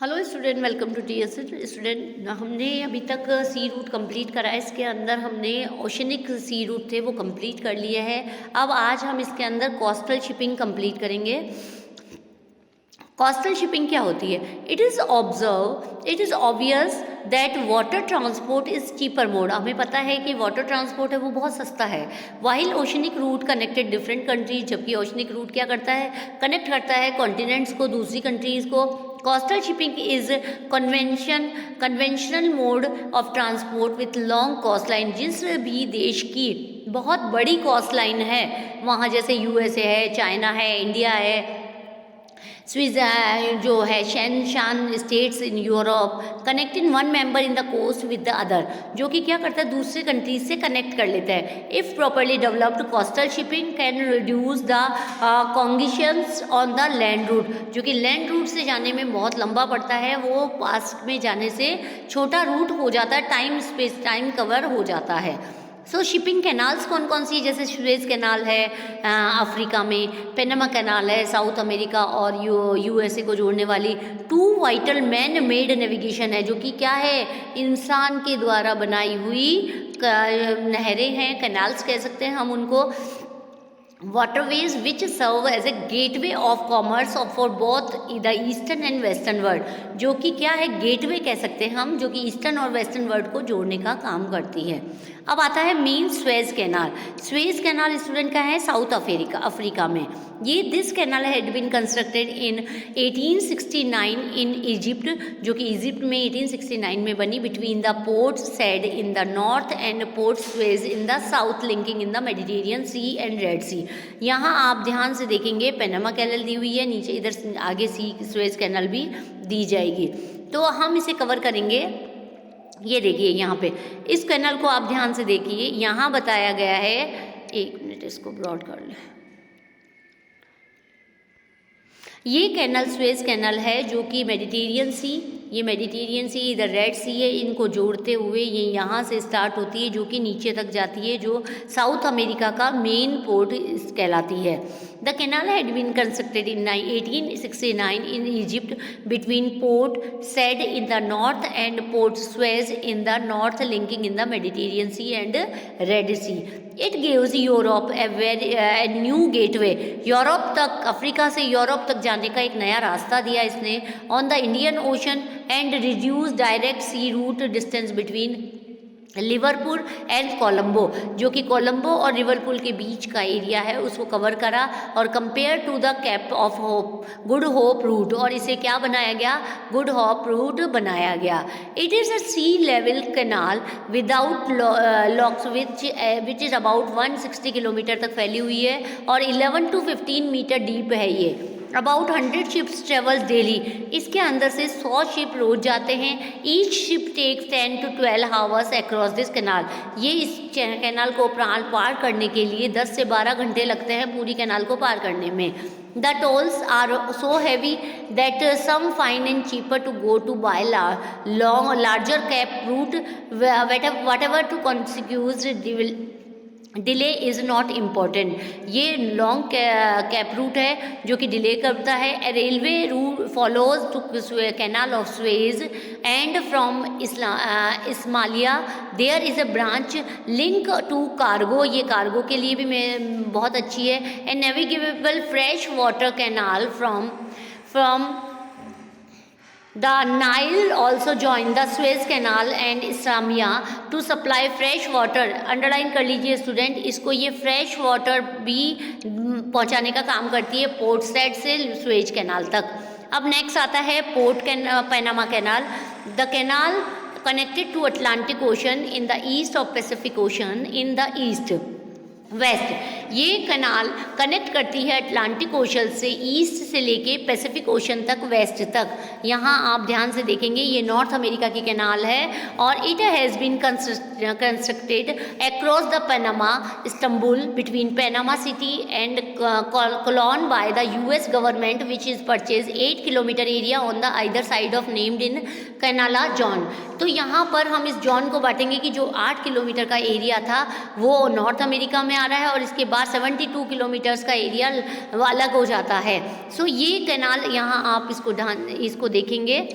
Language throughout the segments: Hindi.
Hello student, welcome to T S student. हमने अभी तक सी रूट कंप्लीट करा है। इसके अंदर हमने ओशनिक सी रूट थे वो कंप्लीट कर लिए हैं। अब आज हम इसके अंदर कोस्टल शिपिंग कंप्लीट करेंगे। कोस्टल शिपिंग क्या होती है? It is obvious that water transport is cheaper mode. हमें पता है कि वाटर ट्रांसपोर्ट है वो बहुत सस्ता है। While oceanic route connected different countries, जबकि ओशनिक रूट क्या करता है? कनेक्ट करता है कॉन्टिनेंट्स को दूसरी कंट्रीज़ को। Coastal shipping is conventional mode of transport with long coastline. जिस भी देश की बहुत बड़ी कोस्ट लाइन है, वहाँ जैसे यूएसए है, चाइना है, इंडिया है, स्विट्जरलैंड जो है, Schengen states in Europe, connecting one member in the coast with the other, जो कि क्या करता है? दूसरे कंट्रीज से कनेक्ट कर लेता है। If properly developed coastal shipping can reduce the congestions on the land route, जो कि लैंड रूट से जाने में बहुत लंबा पड़ता है, वो पास में जाने से छोटा रूट हो जाता है, टाइम कवर हो जाता है। सो शिपिंग कैनाल्स कौन कौन सी? जैसे सुएज कैनाल है अफ्रीका में, पनामा कैनाल है साउथ अमेरिका और यूएसए को जोड़ने वाली। Two vital man made navigation है, जो कि क्या है? इंसान के द्वारा बनाई हुई नहरें हैं, कैनाल्स कह सकते हैं हम उनको। waterways which serve as a gateway of commerce for both the eastern and western world, जो कि क्या है? गेटवे कह सकते हैं हम, जो कि ईस्टर्न और वेस्टर्न वर्ल्ड को जोड़ने का काम करती है। अब आता है main Suez canal. Suez canal student का है साउथ अफ्रीका में। ये this canal had been constructed in 1869 in Egypt, जो कि इजिप्ट में 1869 में बनी, between the Port Said in the north and Port Suez in the south, linking in the Mediterranean Sea and Red Sea. यहाँ आप ध्यान से देखेंगे पनामा कैनाल दी हुई है, नीचे इधर आगे स्वेज कैनाल भी दी जाएगी। तो हम इसे कवर करेंगे। ये देखिए यहाँ पे इस कैनाल को आप ध्यान से देखिए, यहाँ बताया गया है, एक मिनट इसको ब्रॉड कर ले। ये कैनाल स्वेज कैनाल है, जो कि मेडिटेरियन सी, ये मेडिटेरियन सी इधर रेड सी है, इनको जोड़ते हुए ये यहाँ से स्टार्ट होती है, जो कि नीचे तक जाती है, जो साउथ अमेरिका का मेन पोर्ट कहलाती है। The canal had been constructed in 1869 in Egypt between Port Said in the north and Port Suez in the north, linking in the Mediterranean Sea and Red Sea. It gives Europe a new gateway. Europe तक, अफ्रीका से यूरोप तक जाने का एक नया रास्ता दिया इसने on the Indian Ocean and reduce direct sea route distance between Liverpool and Colombo, जो कि कोलंबो और लिवरपूल के बीच का एरिया है, उसको कवर करा। और compare to the Cape of Hope, Good Hope route, और इसे क्या बनाया गया? गुड होप रूट बनाया गया। It is a sea level canal without locks which is about 160 kilometre तक फैली हुई है और 11 to 15 मीटर डीप है ये। अबाउट 100 शिप्स ट्रेवल्स डेली, इसके अंदर से 100 शिप रोज जाते हैं। Each ship takes 10 to 12 hours across this canal. ये इस कैनाल को पार करने के लिए 10 से 12 घंटे लगते हैं पूरी कैनाल को पार करने में। The tolls are so heavy that some find it cheaper to go to buy larger cap route, whatever to consequence delay is not important. ये लॉन्ग कैप रूट है जो कि डिले करता है। Railway route follows to canal of Suez and from Ismailia there is a branch link to cargo. ये कार्गो के लिए भी बहुत अच्छी है। A navigable fresh water canal from The Nile also joined the Suez Canal and Ismailia to supply fresh water। Underline कर लीजिए स्टूडेंट इसको, ये फ्रेश वाटर भी पहुंचाने का काम करती है पोर्ट साइड से स्वेज कैनाल तक। अब नेक्स्ट आता है Panama canal. The canal connected to Atlantic Ocean in the east of Pacific Ocean in the east west. ये कैनाल कनेक्ट करती है अटलांटिक ओशन से ईस्ट से लेके पैसिफिक ओशन तक, वेस्ट तक। यहाँ आप ध्यान से देखेंगे ये नॉर्थ अमेरिका की कैनाल है और it has been constructed across the Panama isthmus between Panama City and Colon by the US government which is purchase 8 kilometre area on the either side of named in canal zone. तो यहाँ पर हम इस जॉन को बांटेंगे कि जो 8 किलोमीटर का एरिया था वो नॉर्थ अमेरिका में आ रहा है और इसके बाद 72 किलोमीटर्स का एरिया अलग हो जाता है। सो ये कैनाल यहाँ आप इसको देखेंगे,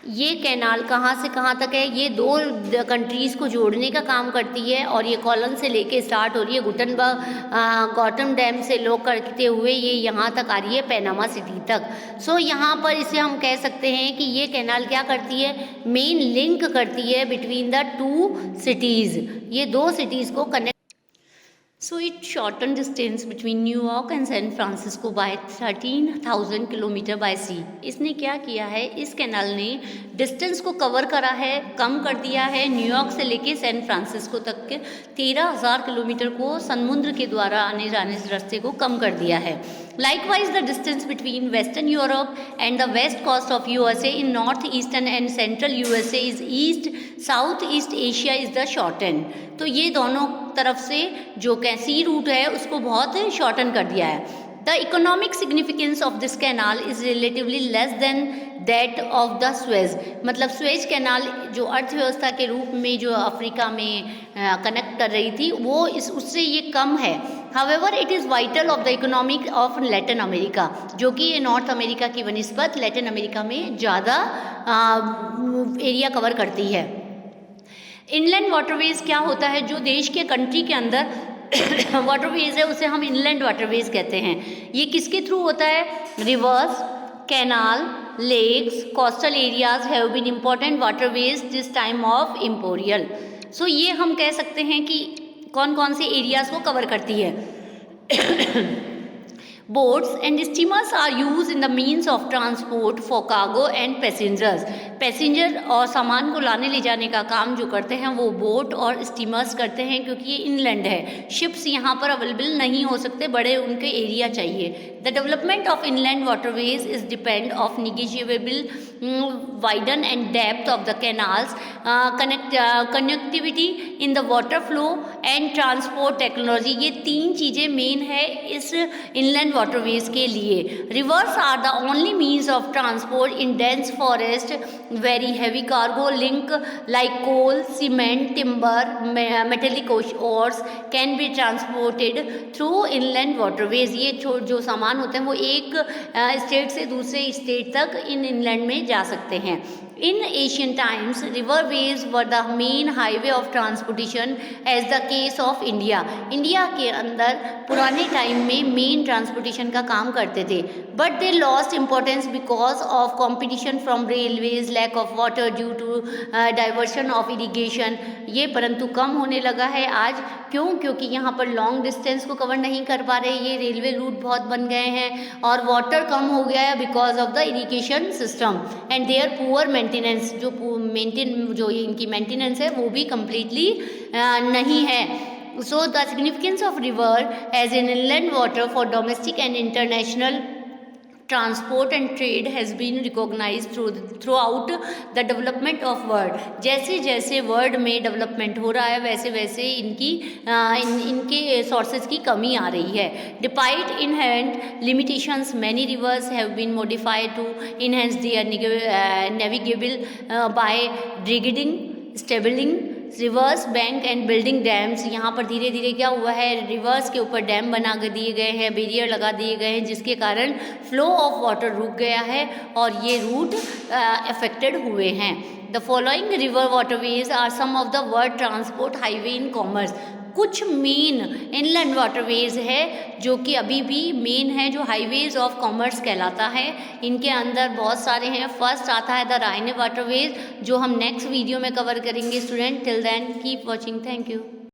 ये कैनाल कहाँ से कहाँ तक है, ये दो कंट्रीज़ को जोड़ने का काम करती है और ये कॉलन से लेके स्टार्ट हो रही है, गुटनबर्ग गॉटम डैम से लो करते हुए ये यहाँ तक आ रही है पैनामा सिटी तक। सो यहाँ पर इसे हम कह सकते हैं कि ये कैनाल क्या करती है, मेन लिंक करती है बिटवीन द टू सिटीज़, ये दो सिटीज़ को connect. So it shortened distance between New York and San Francisco by 13,000 kilometre by sea. इसने क्या किया है, इस कैनाल ने डिस्टेंस को कवर करा है, कम कर दिया है, न्यूयॉर्क से लेके सैन फ्रांसिस्को तक के 13,000 किलोमीटर को समुद्र के द्वारा आने जाने से रास्ते को कम कर दिया है। Likewise, the distance between Western Europe and the west coast of USA in northeastern and central USA is east, southeast Asia is the shortened। तो ये दोनों तरफ से जो सी रूट है उसको बहुत शॉर्टन कर दिया है। The economic significance of this canal is relatively less than that of the Suez. मतलब स्वेज कैनाल जो अर्थव्यवस्था के रूप में जो अफ्रीका में कनेक्ट कर रही थी वो उससे ये कम है। However it is vital of the economic of Latin America, जो कि नॉर्थ अमेरिका की बनस्पत लैटिन अमेरिका में ज़्यादा एरिया कवर करती है। इनलैंड वाटरवेज क्या होता है, जो देश के कंट्री के अंदर वाटरवेज है उसे हम इनलैंड वाटरवेज कहते हैं। ये किसके थ्रू होता है, rivers, canal, lakes, coastal areas have been important waterways this time of imperial. So ये हम कह सकते हैं कि कौन कौन से एरियाज को कवर करती है। Boats and steamers are used in the means of transport for cargo and passengers। Passenger और सामान को लाने ले जाने का काम जो करते हैं वो बोट और स्टीमर्स करते हैं, क्योंकि ये इनलैंड है, शिप्स यहाँ पर अवेलेबल नहीं हो सकते, बड़े उनके एरिया चाहिए। The development of inland waterways is depend of negotiable widen and depth of the canals, connectivity in the water flow and transport technology. ये तीन चीज़ें मेन है इस इनलैंड वाटरवेज के लिए। Rivers are the only means of transport in dense forest, very heavy cargo link like coal, cement, timber, metallic ores can be transported through inland waterways. ये जो सामान होते हैं वो एक स्टेट से दूसरे स्टेट तक इनलैंड में जा सकते हैं। In ancient times, riverways were the main highway of transportation as the case of India। India के अंदर पुराने टाइम में मेन ट्रांसपोर्टेशन का काम करते थे, but they lost importance because of competition from railways, lack of water due to diversion of irrigation. ये परंतु कम होने लगा है आज, क्यों? क्योंकि यहाँ पर लॉन्ग डिस्टेंस को कवर नहीं कर पा रहे, ये रेलवे रूट बहुत बन गए हैं और वाटर कम हो गया है because of the irrigation system and their poor maintenance. जो इनकी मेंटेनेंस है वो भी कम्प्लीटली नहीं है। So the significance of river as an inland water for domestic and international transport and trade has been recognise throughout the development of world. जैसे जैसे वर्ल्ड में डेवलपमेंट हो रहा है वैसे वैसे इनके सोर्सेज की कमी आ रही है। Despite inherent limitations many rivers have been modified to enhance their navigable by dredging, stabilising rivers bank and building dams. यहाँ पर धीरे धीरे क्या हुआ है, रिवर्स के ऊपर डैम बना कर दिए गए हैं, बैरियर लगा दिए गए हैं, जिसके कारण फ्लो ऑफ वाटर रुक गया है और ये रूट अफेक्टेड हुए हैं। The following river waterways are some of the world transport highway in commerce. कुछ मेन इनलैंड वाटरवेज है जो कि अभी भी मेन है, जो हाईवेज ऑफ कॉमर्स कहलाता है। इनके अंदर बहुत सारे हैं। फर्स्ट आता है द राइन वाटरवेज, जो हम नेक्स्ट वीडियो में कवर करेंगे student. Till then keep watching, thank you.